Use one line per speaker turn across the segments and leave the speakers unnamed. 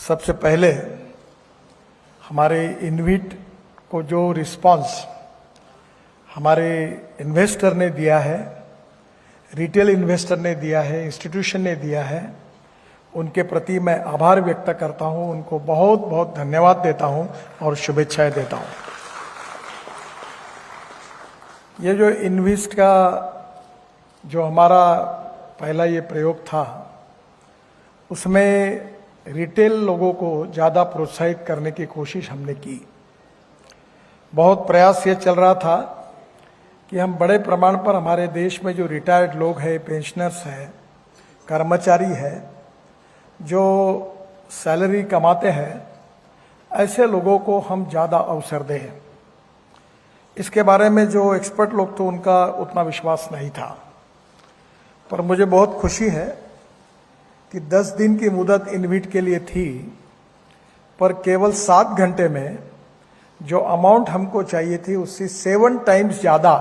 सबसे पहले हमारे इनविट को जो रिस्पांस हमारे इन्वेस्टर ने दिया है, रिटेल इन्वेस्टर ने दिया है, इंस्टीट्यूशन ने दिया है, उनके प्रति मैं आभार व्यक्त करता हूं, उनको बहुत बहुत धन्यवाद देता हूं और शुभेच्छाएं देता हूं। ये जो इन्वेस्ट का जो हमारा पहला ये प्रयोग था, उसमें रिटेल लोगों को ज़्यादा प्रोत्साहित करने की कोशिश हमने की। बहुत प्रयास ये चल रहा था कि हम बड़े प्रमाण पर हमारे देश में जो रिटायर्ड लोग हैं, पेंशनर्स हैं, कर्मचारी हैं, जो सैलरी कमाते हैं, ऐसे लोगों को हम ज़्यादा अवसर दें। इसके बारे में जो एक्सपर्ट लोग थे उनका उतना विश्वास नहीं था, पर मुझे बहुत खुशी है कि 10 दिन की मुदत इनविट के लिए थी, पर केवल 7 घंटे में जो अमाउंट हमको चाहिए थी उससे 7 टाइम्स ज़्यादा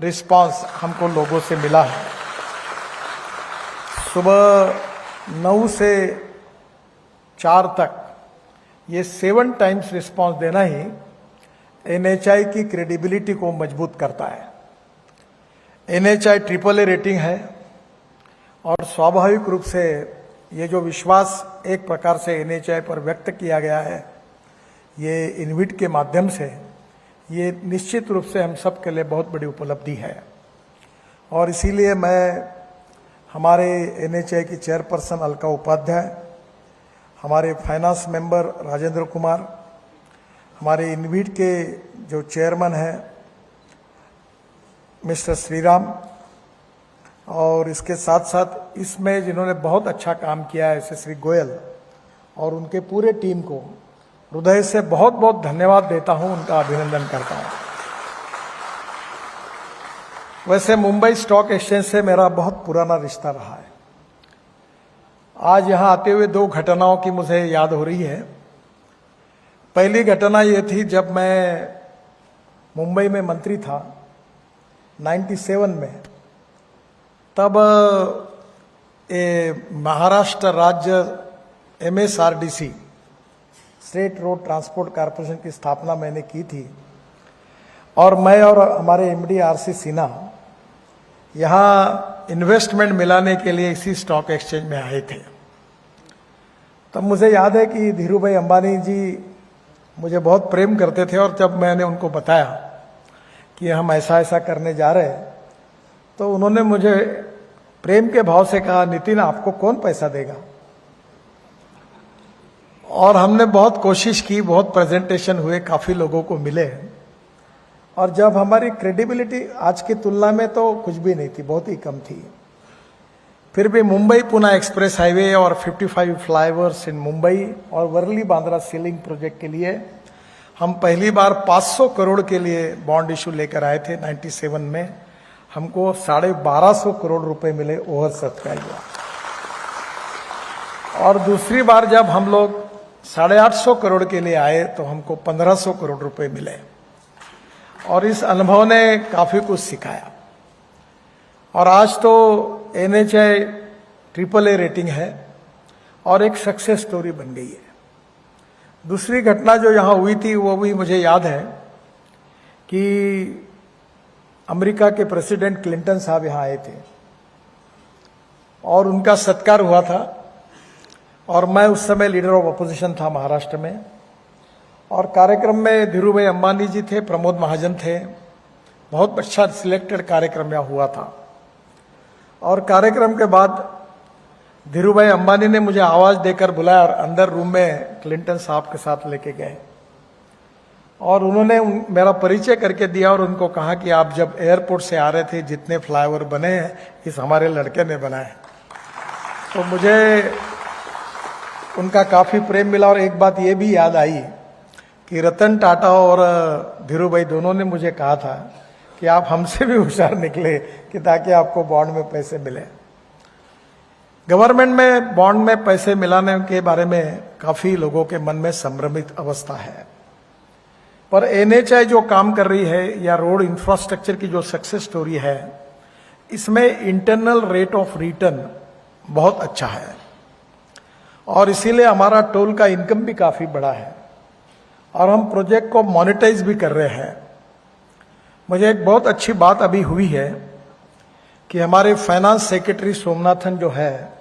रिस्पांस हमको लोगों से मिला है। सुबह 9 से 4 तक ये 7 टाइम्स रिस्पांस देना ही एनएचआई की क्रेडिबिलिटी को मजबूत करता है। एनएचआई AAA रेटिंग है और स्वाभाविक रूप से ये जो विश्वास एक प्रकार से एनएचआई पर व्यक्त किया गया है, ये इनविट के माध्यम से, ये निश्चित रूप से हम सब के लिए बहुत बड़ी उपलब्धि है। और इसीलिए मैं हमारे एनएचआई की चेयरपर्सन अलका उपाध्याय, हमारे फाइनेंस मेंबर राजेंद्र कुमार, हमारे इनविट के जो चेयरमैन हैं मिस्टर श्रीराम, और इसके साथ साथ इसमें जिन्होंने बहुत अच्छा काम किया है ऐसे श्री गोयल और उनके पूरे टीम को हृदय से बहुत बहुत धन्यवाद देता हूं, उनका अभिनंदन करता हूं। वैसे मुंबई स्टॉक एक्सचेंज से मेरा बहुत पुराना रिश्ता रहा है। आज यहां आते हुए 2 घटनाओं की मुझे याद हो रही है। पहली घटना ये थी जब मैं मुंबई में मंत्री था 97 में, तब महाराष्ट्र राज्य MSRDC state road transport corporation की स्थापना मैंने की थी, और मैं और हमारे MD RC सिन्हा यहाँ इन्वेस्टमेंट मिलाने के लिए इसी स्टॉक एक्सचेंज में आए थे। तब मुझे याद है कि धीरू भाई अंबानी जी मुझे बहुत प्रेम करते थे, और जब मैंने उनको बताया कि हम ऐसा ऐसा करने जा रहे हैं, तो उन्होंने मुझे प्रेम के भाव से कहा, नितिन आपको कौन पैसा देगा। और हमने बहुत कोशिश की, बहुत प्रेजेंटेशन हुए, काफी लोगों को मिले, और जब हमारी क्रेडिबिलिटी आज की तुलना में तो कुछ भी नहीं थी, बहुत ही कम थी, फिर भी मुंबई पुणे एक्सप्रेस हाईवे और 55 फ्लाईओवर्स इन मुंबई और वर्ली बांद्रा सीलिंग प्रोजेक्ट के लिए हम पहली बार 500 करोड़ के लिए बॉन्ड इशू लेकर आए थे। 97 में हमको 1250 करोड़ रुपए मिले, ओवर सब्सक्राइब हुआ। और दूसरी बार जब हम लोग 850 करोड़ के लिए आए तो हमको 1500 करोड़ रुपए मिले, और इस अनुभव ने काफी कुछ सिखाया। और आज तो एनएचआई AAA रेटिंग है और एक सक्सेस स्टोरी बन गई है। दूसरी घटना जो यहाँ हुई थी वो भी मुझे याद है कि अमेरिका के प्रेसिडेंट क्लिंटन साहब यहाँ आए थे और उनका सत्कार हुआ था, और मैं उस समय लीडर ऑफ अपोजिशन था महाराष्ट्र में, और कार्यक्रम में धीरू भाई अंबानी जी थे, प्रमोद महाजन थे। बहुत अच्छा सिलेक्टेड कार्यक्रम यहाँ हुआ था। और कार्यक्रम के बाद धीरू भाई अंबानी ने मुझे आवाज देकर बुलाया और अंदर रूम में क्लिंटन साहब के साथ लेके गए, और उन्होंने मेरा परिचय करके दिया और उनको कहा कि आप जब एयरपोर्ट से आ रहे थे, जितने फ्लाईओवर बने हैं इस हमारे लड़के ने बनाए। तो मुझे उनका काफी प्रेम मिला। और एक बात ये भी याद आई कि रतन टाटा और धीरू भाई दोनों ने मुझे कहा था कि आप हमसे भी होशियार निकले कि ताकि आपको बॉन्ड में पैसे मिले। गवर्नमेंट में बॉन्ड में पैसे मिलाने के बारे में काफी लोगों के मन में संभ्रमित अवस्था है, पर एनएचआई जो काम कर रही है या रोड इंफ्रास्ट्रक्चर की जो सक्सेस स्टोरी है, इसमें इंटरनल रेट ऑफ रिटर्न बहुत अच्छा है। और इसीलिए हमारा टोल का इनकम भी काफी बड़ा है और हम प्रोजेक्ट को मोनेटाइज भी कर रहे हैं। मुझे एक बहुत अच्छी बात अभी हुई है कि हमारे फाइनेंस सेक्रेटरी सोमनाथन जो है,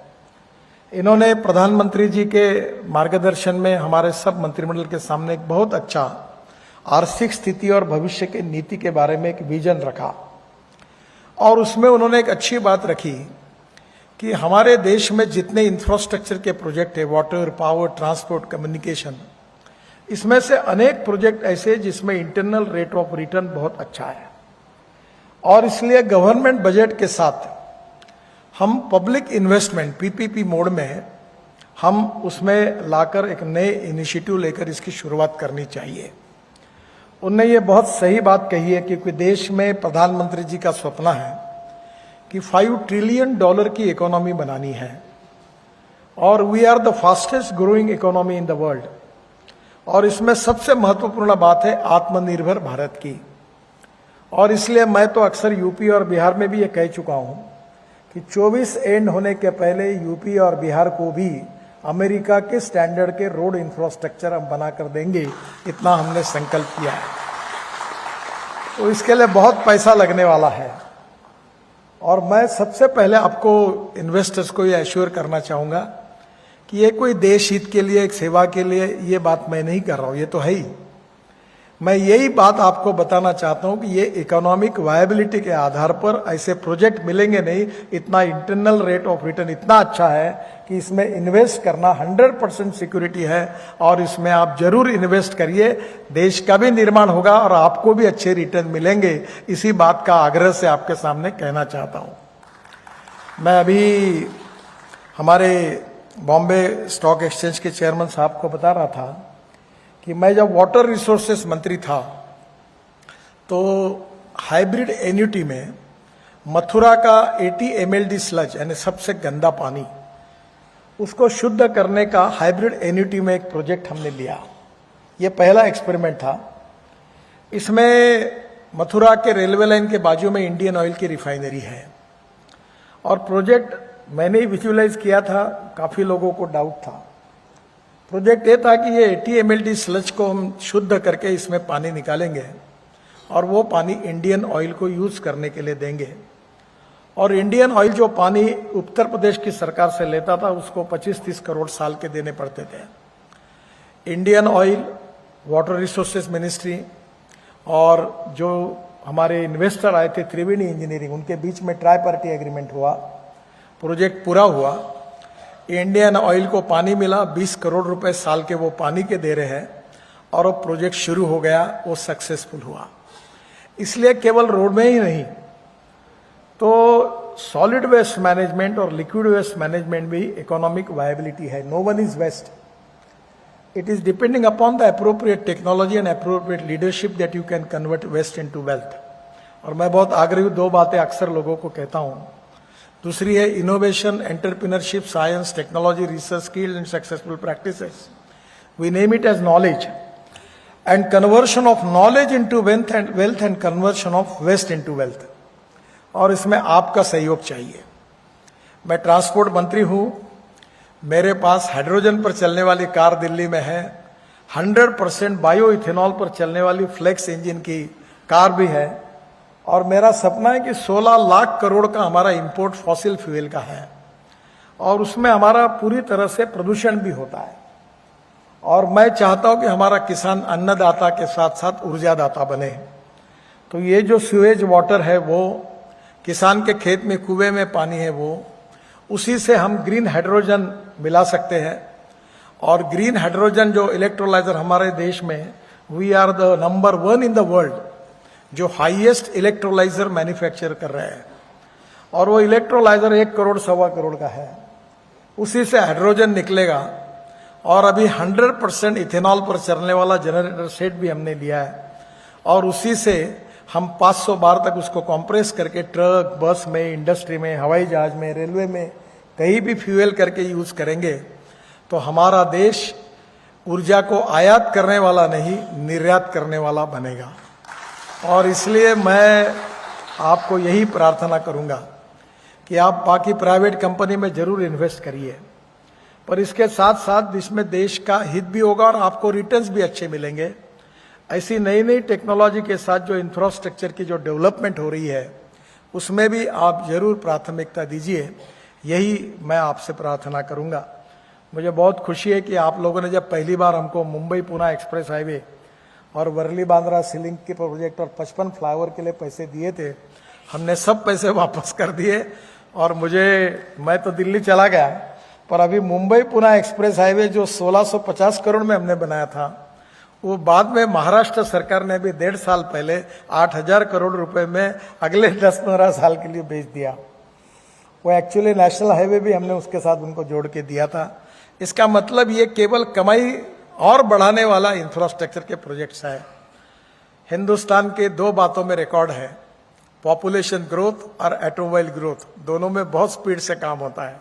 इन्होंने प्रधानमंत्री जी के मार्गदर्शन में हमारे सब मंत्रिमंडल के सामने एक बहुत अच्छा आर्थिक स्थिति और भविष्य की नीति के बारे में एक विजन रखा और उसमें उन्होंने एक अच्छी बात रखी कि हमारे देश में जितने इंफ्रास्ट्रक्चर के प्रोजेक्ट है, वाटर, पावर, ट्रांसपोर्ट, कम्युनिकेशन, इसमें से अनेक प्रोजेक्ट ऐसे जिसमें इंटरनल रेट ऑफ रिटर्न बहुत अच्छा है और इसलिए गवर्नमेंट बजट के साथ हम पब्लिक इन्वेस्टमेंट पीपीपी मोड में हम उसमें लाकर एक नए इनिशिएटिव लेकर इसकी शुरुआत करनी चाहिए। उनने ये बहुत सही बात कही है क्योंकि देश में प्रधानमंत्री जी का सपना है कि $5 ट्रिलियन की इकोनॉमी बनानी है और we are the fastest growing economy in the world. और इसमें सबसे महत्वपूर्ण बात है आत्मनिर्भर भारत की। और इसलिए मैं तो अक्सर यूपी और बिहार में भी ये कह चुका हूं कि 24 एंड होने के पहले यूपी और बिहार को भी अमेरिका के स्टैंडर्ड के रोड इंफ्रास्ट्रक्चर हम बनाकर देंगे, इतना हमने संकल्प किया है। तो इसके लिए बहुत पैसा लगने वाला है और मैं सबसे पहले आपको इन्वेस्टर्स को ये एश्योर करना चाहूंगा कि ये कोई देश हित के लिए, एक सेवा के लिए ये बात मैं नहीं कर रहा हूं, ये तो है ही। मैं यही बात आपको बताना चाहता हूं कि ये इकोनॉमिक वायबिलिटी के आधार पर ऐसे प्रोजेक्ट मिलेंगे नहीं। इतना इंटरनल रेट ऑफ रिटर्न इतना अच्छा है कि इसमें इन्वेस्ट करना 100% सिक्योरिटी है और इसमें आप जरूर इन्वेस्ट करिए, देश का भी निर्माण होगा और आपको भी अच्छे रिटर्न मिलेंगे। इसी बात का आग्रह से आपके सामने कहना चाहता हूं। मैं अभी हमारे बॉम्बे स्टॉक एक्सचेंज के चेयरमैन साहब को बता रहा था कि मैं जब वाटर रिसोर्सेस मंत्री था तो हाइब्रिड एन्युटी में मथुरा का 80 mld स्लज यानी सबसे गंदा पानी, उसको शुद्ध करने का हाइब्रिड एन्युटी में एक प्रोजेक्ट हमने लिया। ये पहला एक्सपेरिमेंट था। इसमें मथुरा के रेलवे लाइन के बाजू में इंडियन ऑयल की रिफाइनरी है और प्रोजेक्ट मैंने ही विजुअलाइज किया था, काफी लोगों को डाउट था। प्रोजेक्ट ये था कि ये 80 mld स्लज को हम शुद्ध करके इसमें पानी निकालेंगे और वो पानी इंडियन ऑयल को यूज करने के लिए देंगे। और इंडियन ऑयल जो पानी उत्तर प्रदेश की सरकार से लेता था उसको 25-30 करोड़ साल के देने पड़ते थे। Indian oil, water resources ministry और जो हमारे इन्वेस्टर आए थे त्रिवेणी इंजीनियरिंग, उनके बीच में ट्राई पार्टी एग्रीमेंट हुआ, प्रोजेक्ट पूरा हुआ। इंडियन ऑयल को पानी मिला, 20 करोड़ रुपए साल के वो पानी के दे रहे हैं और वो प्रोजेक्ट शुरू हो गया, वो सक्सेसफुल हुआ। इसलिए केवल रोड में ही नहीं तो सॉलिड वेस्ट मैनेजमेंट और लिक्विड वेस्ट मैनेजमेंट भी इकोनॉमिक वायबिलिटी है। No one is waste, it is depending upon the appropriate technology and appropriate leadership that you can convert waste into wealth. और मैं बहुत आग्रही 2 बातें अक्सर लोगों को कहता हूं। दूसरी है innovation, entrepreneurship, science, technology, research, skill and successful practices. We name it as knowledge and conversion of knowledge into wealth and conversion of waste into wealth. और इसमें आपका सहयोग चाहिए। मैं ट्रांसपोर्ट मंत्री हूं, मेरे पास हाइड्रोजन पर चलने वाली कार दिल्ली में है, 100% बायो इथेनॉल पर चलने वाली फ्लेक्स इंजन की कार भी है और मेरा सपना है कि 16 लाख करोड़ का हमारा इंपोर्ट फॉसिल फ्यूल का है और उसमें हमारा पूरी तरह से प्रदूषण भी होता है। और मैं चाहता हूं कि हमारा किसान अन्नदाता के साथ साथ ऊर्जादाता बने। तो ये जो सीवेज वाटर है वो किसान के खेत में कुएं में पानी है, वो उसी से हम ग्रीन हाइड्रोजन मिला सकते हैं। और ग्रीन हाइड्रोजन जो इलेक्ट्रोलाइजर हमारे देश में, we are the number 1 in the world जो हाईएस्ट इलेक्ट्रोलाइजर मैन्युफैक्चर कर रहे हैं। और वो इलेक्ट्रोलाइजर 1 करोड़ 1.25 करोड़ का है, उसी से हाइड्रोजन निकलेगा। और अभी 100% इथेनॉल पर चलने वाला जनरेटर सेट भी हमने लिया है और उसी से हम 500 बार तक उसको कंप्रेस करके ट्रक, बस में, इंडस्ट्री में, हवाई जहाज में, रेलवे में कहीं भी फ्यूल करके यूज करेंगे तो हमारा देश ऊर्जा को आयात करने वाला नहीं, निर्यात करने वाला बनेगा। और इसलिए मैं आपको यही प्रार्थना करूंगा कि आप बाकी प्राइवेट कंपनी में जरूर इन्वेस्ट करिए, पर इसके साथ साथ इसमें देश का हित भी होगा और आपको रिटर्न्स भी अच्छे मिलेंगे। ऐसी नई नई टेक्नोलॉजी के साथ जो इंफ्रास्ट्रक्चर की जो डेवलपमेंट हो रही है उसमें भी आप जरूर प्राथमिकता दीजिए, यही मैं आपसे प्रार्थना करूंगा। मुझे बहुत खुशी है कि आप लोगों ने जब पहली बार हमको मुंबई पुणे एक्सप्रेस हाईवे और वर्ली बांद्रा सीलिंग के प्रोजेक्ट और 55 फ्लाईओवर के लिए पैसे दिए थे, हमने सब पैसे वापस कर दिए। और मैं तो दिल्ली चला गया, पर अभी मुंबई पुणे एक्सप्रेस हाईवे जो 1650 करोड़ में हमने बनाया था, वो बाद में महाराष्ट्र सरकार ने भी 1.5 साल पहले 8000 करोड़ रुपए में अगले 10-15 साल के लिए बेच दिया। वो एक्चुअली नेशनल हाईवे भी हमने उसके साथ उनको जोड़ के दिया था। इसका मतलब ये केवल कमाई और बढ़ाने वाला इंफ्रास्ट्रक्चर के प्रोजेक्ट्स है। हिंदुस्तान के 2 बातों में रिकॉर्ड है, पॉपुलेशन ग्रोथ और ऑटोमोबाइल ग्रोथ, दोनों में बहुत स्पीड से काम होता है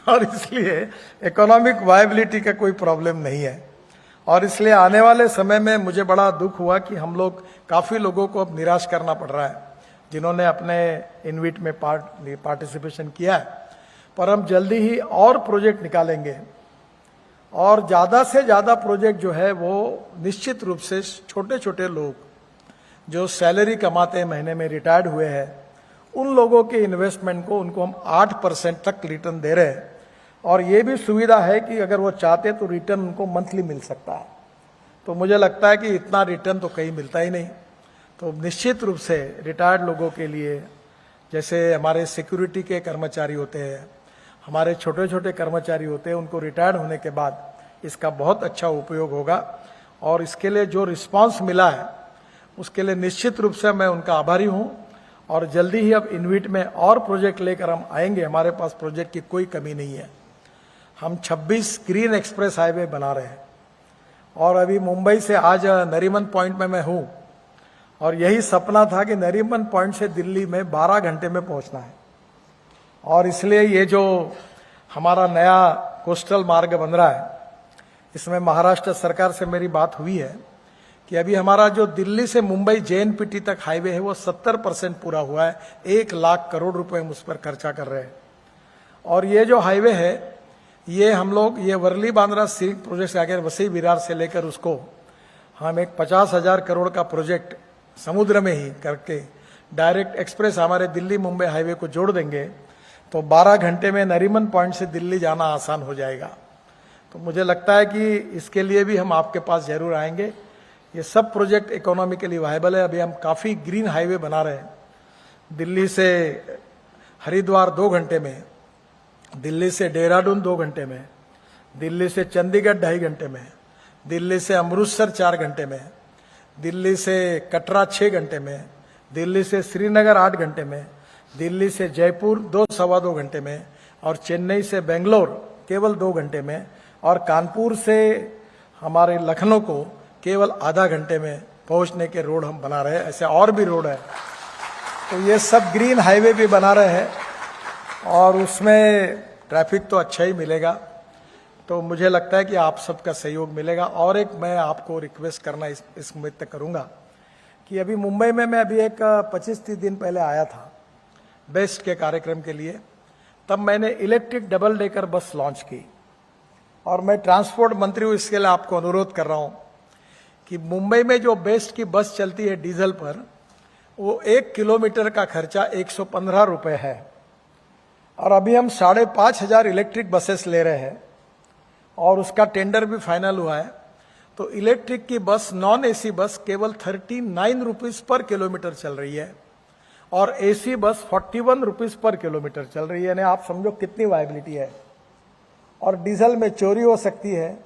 और इसलिए इकोनॉमिक वायबिलिटी का कोई प्रॉब्लम नहीं है। और इसलिए आने वाले समय में मुझे बड़ा दुख हुआ कि हम लोग काफी लोगों को अब निराश करना पड़ रहा है जिन्होंने अपने इनविट में पार्टिसिपेशन किया है। पर हम जल्दी ही और प्रोजेक्ट निकालेंगे और ज्यादा से ज्यादा प्रोजेक्ट जो है वो निश्चित रूप से छोटे छोटे लोग जो सैलरी कमाते हैं, महीने में रिटायर्ड हुए हैं, उन लोगों के इन्वेस्टमेंट को उनको हम 8% तक रिटर्न दे रहे हैं। और ये भी सुविधा है कि अगर वो चाहते तो रिटर्न उनको मंथली मिल सकता है। तो मुझे लगता है कि इतना रिटर्न तो कहीं मिलता ही नहीं। तो निश्चित रूप से रिटायर्ड लोगों के लिए, जैसे हमारे सिक्योरिटी के कर्मचारी होते हैं, हमारे छोटे छोटे कर्मचारी होते हैं, उनको रिटायर्ड होने के बाद इसका बहुत अच्छा उपयोग होगा। और इसके लिए जो रिस्पांस मिला है उसके लिए निश्चित रूप से मैं उनका आभारी हूं। और जल्दी ही अब इनविट में और प्रोजेक्ट लेकर हम आएंगे। हमारे पास प्रोजेक्ट की कोई कमी नहीं है। हम 26 ग्रीन एक्सप्रेस हाईवे बना रहे हैं और अभी मुंबई से आज नरीमन पॉइंट में मैं हूं और यही सपना था कि नरीमन पॉइंट से दिल्ली में 12 घंटे में पहुंचना है। और इसलिए ये जो हमारा नया कोस्टल मार्ग बन रहा है, इसमें महाराष्ट्र सरकार से मेरी बात हुई है कि अभी हमारा जो दिल्ली से मुंबई JNPT तक हाईवे है वो 70% पूरा हुआ है। 1 लाख करोड़ रुपए हम उस पर खर्चा कर रहे हैं। और ये जो हाईवे है ये हम लोग ये वर्ली बांद्रा सीलिंग प्रोजेक्ट आगे वसई विरार से लेकर उसको हम एक 50,000 करोड़ का प्रोजेक्ट समुद्र में ही करके डायरेक्ट एक्सप्रेस हमारे दिल्ली मुंबई हाईवे को जोड़ देंगे तो 12 घंटे में नरीमन पॉइंट से दिल्ली जाना आसान हो जाएगा। तो मुझे लगता है कि इसके लिए भी हम आपके पास जरूर आएंगे। ये सब प्रोजेक्ट इकोनॉमिकली वायबल है। अभी हम काफी ग्रीन हाईवे बना रहे हैं। दिल्ली से हरिद्वार 2 घंटे में, दिल्ली से देहरादून 2 घंटे में, दिल्ली से चंडीगढ़ 2.5 घंटे में, दिल्ली से अमृतसर 4 घंटे में, दिल्ली से कटरा 6 घंटे में, दिल्ली से श्रीनगर 8 घंटे में, दिल्ली से जयपुर 2-2.25 घंटे में और चेन्नई से बेंगलोर केवल 2 घंटे में और कानपुर से हमारे लखनऊ को केवल आधा घंटे में पहुंचने के रोड हम बना रहे हैं। ऐसे और भी रोड है। तो ये सब ग्रीन हाईवे भी बना रहे हैं और उसमें ट्रैफिक तो अच्छा ही मिलेगा। तो मुझे लगता है कि आप सबका सहयोग मिलेगा। और एक मैं आपको रिक्वेस्ट करना इस उम्मीद तक करूंगा कि अभी मुंबई में मैं अभी एक 25-30 दिन पहले आया था बेस्ट के कार्यक्रम के लिए। तब मैंने electric double decker bus launch की और मैं ट्रांसपोर्ट मंत्री हूं, इसके लिए आपको अनुरोध कर रहा हूं कि मुंबई में जो बेस्ट की बस चलती है डीजल पर, वो 1 किलोमीटर का खर्चा 115 रुपए है और अभी हम 5,500 इलेक्ट्रिक बसेस ले रहे हैं और उसका टेंडर भी फाइनल हुआ है। तो इलेक्ट्रिक की बस, नॉन एसी बस केवल 39 रुपीज पर किलोमीटर चल रही है और AC bus 41 rupees per kilometre चल रही है। यानी आप समझो कितनी वायबिलिटी है। और डीजल में चोरी हो सकती है,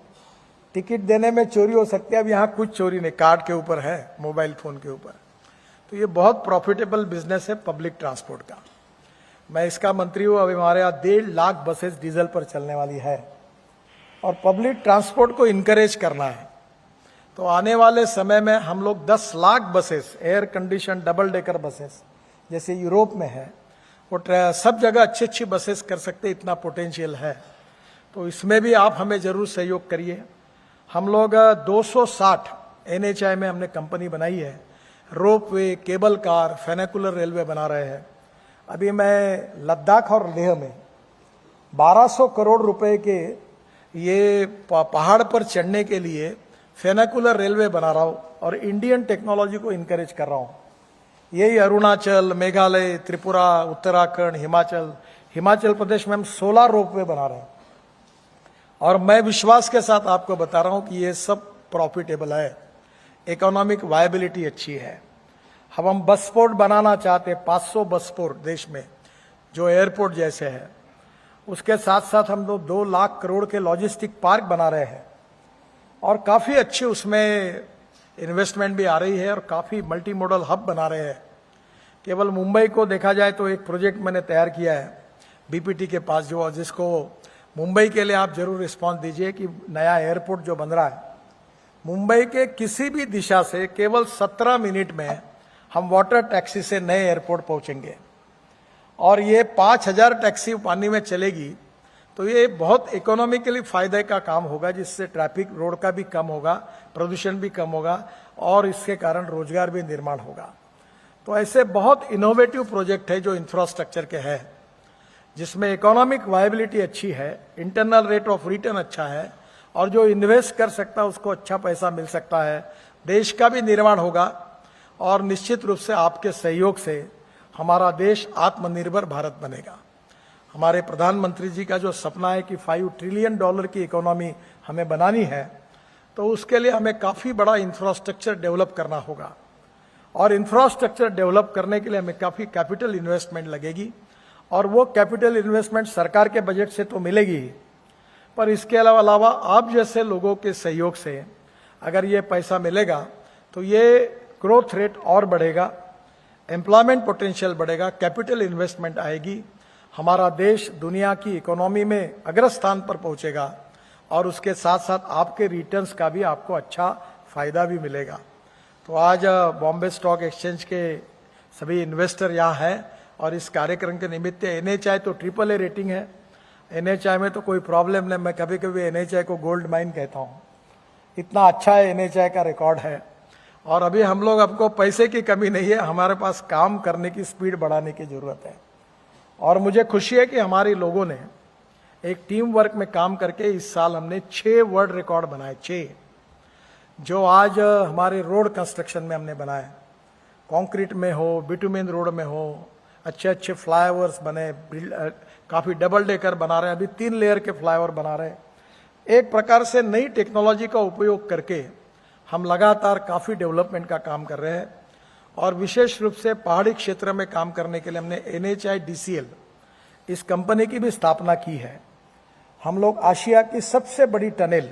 टिकट देने में चोरी हो सकती है। अब यहाँ कुछ चोरी नहीं, कार्ड के ऊपर है, मोबाइल फोन के ऊपर। तो ये बहुत प्रॉफिटेबल बिजनेस है पब्लिक ट्रांसपोर्ट का। मैं इसका मंत्री हूं। अभी हमारे यहाँ 1.5 लाख बसेस डीजल पर चलने वाली है और पब्लिक ट्रांसपोर्ट को इनकरेज करना है। तो आने वाले समय में हम लोग 10 lakh buses, air condition double decker buses जैसे यूरोप में है, वो सब जगह अच्छी बसेस कर सकते, इतना पोटेंशियल है। तो इसमें भी आप हमें जरूर सहयोग करिए। हम लोग 260 NHI में हमने कंपनी बनाई है। रोप वे, केबल कार, फेनेकुलर रेलवे बना रहे हैं। अभी मैं लद्दाख और लेह में 1200 करोड़ रुपए के ये पहाड़ पर चढ़ने के लिए फेनाकुलर रेलवे बना रहा हूँ और इंडियन टेक्नोलॉजी को इनकरेज कर रहा हूँ। यही अरुणाचल, मेघालय, त्रिपुरा, उत्तराखंड, हिमाचल प्रदेश में हम 16 रोपवे बना रहे हैं और मैं विश्वास के साथ आपको बता रहा हूं कि ये सब प्रॉफिटेबल है, इकोनॉमिक वायबिलिटी अच्छी है। हम बस पोर्ट बनाना चाहते हैं, 500 बस पोर्ट देश में जो एयरपोर्ट जैसे है। उसके साथ साथ हम लोग 2 लाख करोड़ के लॉजिस्टिक पार्क बना रहे हैं और काफी अच्छे उसमें इन्वेस्टमेंट भी आ रही है और काफी मल्टी मॉडल हब बना रहे हैं। केवल मुंबई को देखा जाए तो एक प्रोजेक्ट मैंने तैयार किया है बीपीटी के पास, जो जिसको मुंबई के लिए आप जरूर रिस्पॉन्स दीजिए कि नया एयरपोर्ट जो बन रहा है मुंबई के किसी भी दिशा से केवल 17 मिनट में हम वाटर टैक्सी से नए एयरपोर्ट पहुंचेंगे और ये 5000 टैक्सी पानी में चलेगी, तो ये बहुत इकोनॉमिकली फायदे का काम होगा, जिससे ट्रैफिक रोड का भी कम होगा, प्रदूषण भी कम होगा और इसके कारण रोजगार भी निर्माण होगा। तो ऐसे बहुत इनोवेटिव प्रोजेक्ट है जो इंफ्रास्ट्रक्चर के है, जिसमें इकोनॉमिक वायबिलिटी अच्छी है, इंटरनल रेट ऑफ रिटर्न अच्छा है और जो इन्वेस्ट कर सकता है उसको अच्छा पैसा मिल सकता है, देश का भी निर्माण होगा और निश्चित रूप से आपके सहयोग से हमारा देश आत्मनिर्भर भारत बनेगा। हमारे प्रधानमंत्री जी का जो सपना है कि $5 ट्रिलियन की इकोनॉमी हमें बनानी है, तो उसके लिए हमें काफी बड़ा इंफ्रास्ट्रक्चर डेवलप करना होगा और इंफ्रास्ट्रक्चर डेवलप करने के लिए हमें काफी कैपिटल इन्वेस्टमेंट लगेगी और वो कैपिटल इन्वेस्टमेंट सरकार के बजट से तो मिलेगी ही, पर इसके अलावा आप जैसे लोगों के सहयोग से अगर ये पैसा मिलेगा तो ये ग्रोथ रेट और बढ़ेगा, एम्प्लॉयमेंट पोटेंशियल बढ़ेगा, कैपिटल इन्वेस्टमेंट आएगी, हमारा देश दुनिया की इकोनॉमी में अग्रस्थान पर पहुंचेगा और उसके साथ साथ आपके रिटर्न्स का भी आपको अच्छा फायदा भी मिलेगा। तो आज बॉम्बे स्टॉक एक्सचेंज के सभी इन्वेस्टर यहाँ हैं और इस कार्यक्रम के निमित्त NHI तो AAA रेटिंग है, NHI में तो कोई प्रॉब्लम नहीं, मैं कभी कभी NHI को गोल्ड माइन कहता हूँ, इतना अच्छा है NHI का रिकॉर्ड है। और अभी हम लोग, आपको पैसे की कमी नहीं है, हमारे पास काम करने की स्पीड बढ़ाने की जरूरत है और मुझे खुशी है कि हमारे लोगों ने एक टीम वर्क में काम करके इस साल हमने 6 वर्ल्ड रिकॉर्ड बनाए, 6 जो आज हमारे रोड कंस्ट्रक्शन में हमने बनाए, कंक्रीट में हो, बिटुमेन रोड में हो, अच्छे अच्छे फ्लाईओवर्स बने, काफी डबल डेकर बना रहे हैं, अभी 3 लेयर के फ्लाईओवर बना रहे हैं। एक प्रकार से नई टेक्नोलॉजी का उपयोग करके हम लगातार काफी डेवलपमेंट का काम कर रहे हैं और विशेष रूप से पहाड़ी क्षेत्र में काम करने के लिए हमने NHIDCL इस कंपनी की भी स्थापना की है। हम लोग आशिया की सबसे बड़ी टनल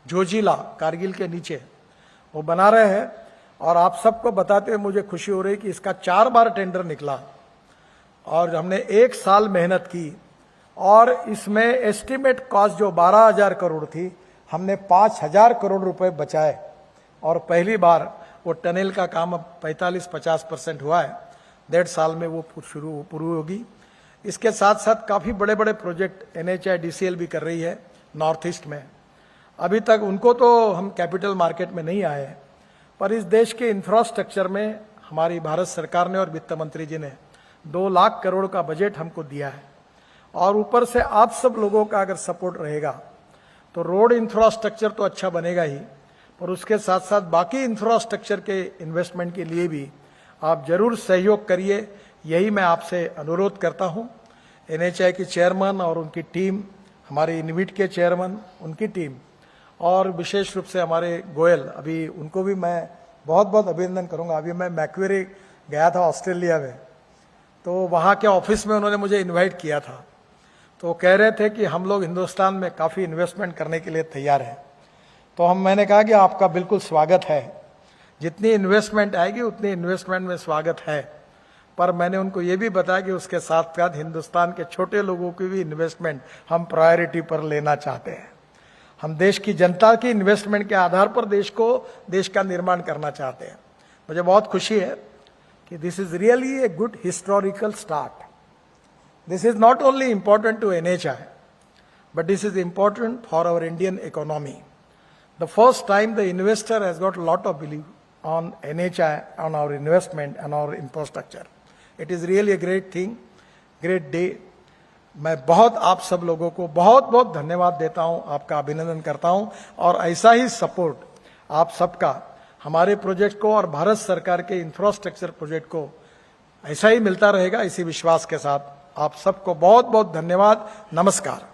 जोजिला, कारगिल के नीचे, वो बना रहे हैं और आप सबको बताते हुए मुझे खुशी हो रही कि इसका 4 बार टेंडर निकला और हमने 1 साल मेहनत की और इसमें एस्टिमेट कॉस्ट जो 12,000 करोड़ थी, हमने 5,000 करोड़ रुपए बचाए और पहली बार वो टनल का काम अब 45-50% हुआ है, 1.5 साल में वो पूरी होगी। इसके साथ साथ काफी बड़े बड़े प्रोजेक्ट NHIDCL भी कर रही है नॉर्थ ईस्ट में। अभी तक उनको तो हम कैपिटल मार्केट में नहीं आए, पर इस देश के इंफ्रास्ट्रक्चर में हमारी भारत सरकार ने और वित्त मंत्री जी ने 2 लाख करोड़ का बजट हमको दिया है और ऊपर से आप सब लोगों का अगर सपोर्ट रहेगा तो रोड इंफ्रास्ट्रक्चर तो अच्छा बनेगा ही, पर उसके साथ साथ बाकी इंफ्रास्ट्रक्चर के इन्वेस्टमेंट के लिए भी आप जरूर सहयोग करिए, यही मैं आपसे अनुरोध करता हूं। NHI की चेयरमैन और उनकी टीम, हमारे इनविट के चेयरमैन, उनकी टीम और विशेष रूप से हमारे गोयल, अभी उनको भी मैं बहुत बहुत अभिनंदन करूंगा। अभी मैं मैक्वेरी गया था ऑस्ट्रेलिया में, तो वहाँ के ऑफिस में उन्होंने मुझे इन्वाइट किया था, तो कह रहे थे कि हम लोग हिंदुस्तान में काफ़ी इन्वेस्टमेंट करने के लिए तैयार हैं। तो मैंने कहा कि आपका बिल्कुल स्वागत है, जितनी इन्वेस्टमेंट आएगी उतनी इन्वेस्टमेंट में स्वागत है, पर मैंने उनको ये भी बताया कि उसके साथ साथ हिंदुस्तान के छोटे लोगों की भी इन्वेस्टमेंट हम प्रायोरिटी पर लेना चाहते हैं। हम देश की जनता की इन्वेस्टमेंट के आधार पर देश का निर्माण करना चाहते हैं। मुझे बहुत खुशी है कि this is really a good historical start. This is not only important to NHI, but this is important for our Indian economy. The first time the investor has got a lot of belief on NHI, on our investment and our infrastructure. It is really a great thing, great day. मैं बहुत आप सब लोगों को बहुत बहुत धन्यवाद देता हूं, आपका अभिनंदन करता हूं और ऐसा ही सपोर्ट आप सबका हमारे प्रोजेक्ट को और भारत सरकार के इंफ्रास्ट्रक्चर प्रोजेक्ट को ऐसा ही मिलता रहेगा, इसी विश्वास के साथ आप सबको बहुत बहुत धन्यवाद। नमस्कार।